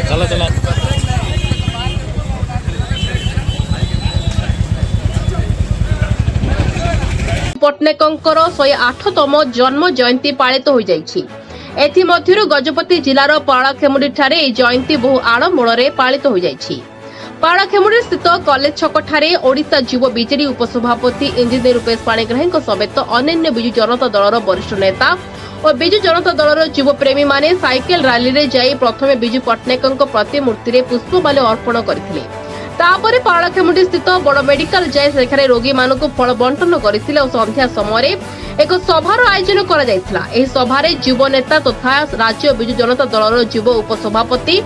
चला चला पट्टनायकंकर 108तम जन्म जयंती पालित हो जाइछि। एथिमध्यरु गजपति जिलार पालाखेमुंडी ठारे ए जयंती बहु आड़मोड़े पालित हो जाइछि। पालाखेमुंडी स्थित कॉलेज छक ठारे ओडिशा युव बीजेडी उपसभापति इंजीनियर रूपेश पाणिग्राही समेत अन्य बिजु जनता दलर वरिष्ठ नेता और बिजु जनता दलर युवप्रेमी माने साइकेल रैली रे जाई प्रथमे बिजु पट्टनायकंक प्रतिमूर्ति रे पुष्पमाल्य अर्पण करथिले। तापरे पालाखेमुंडी स्थित बड़ मेडिकल जाय सेखारे रोगी मानकु फल बंटन करथिले और संध्या समय एक सभार आयोजन करा जायथिला। एही सभारे युव नेता तथा राज्य बिजु जनता दलर युव उपसभापति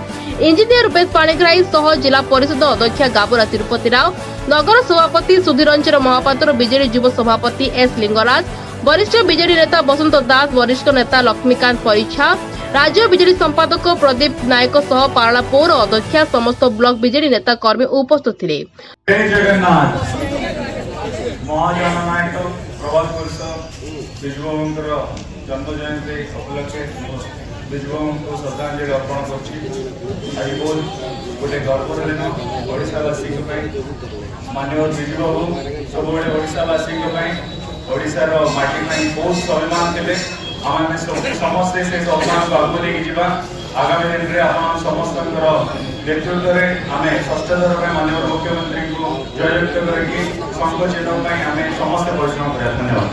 इंजीनियर रूपेश पाणिग्राही सह जिला परिषद अध्यक्ष गाबुरा तिरुपति राव, नगर सभापति सुधीर रंजन महापात्र, बीजेडी युव सभापति एस लिंगराज, वरिष्ठ बीजेडी नेता बसंत दास, वरिष्ठ नेता लक्ष्मीकांत परीक्षा, राज्य बीजेडी संपादक प्रदीप नायक सह पारला पौर अध्यक्ष समस्त ब्लॉक बीजेडी नेता कर्मी उपस्थित थिले। जय जगन्नाथ महाजननायक प्रभात पुरुष विश्वभंकर जन्म जयंती उपलक्षे विश्वभंग को श्रद्धांजलि अर्पण कर गोटे गर्वर दिन ओडावासी मानव विश्वभंग सब ओडावासी ओडार माटी बहुत स्वाभिमान थे। आम समस्ते से स्वाभिमान को आगे लेकिन जावा आगामी दिन में आप समस्त नेतृत्व में आम षष्ठ थर पर माननीय मुख्यमंत्री को जययुक्त करके संघ चिन्ह आम समस्त परिश्रम करा। धन्यवाद।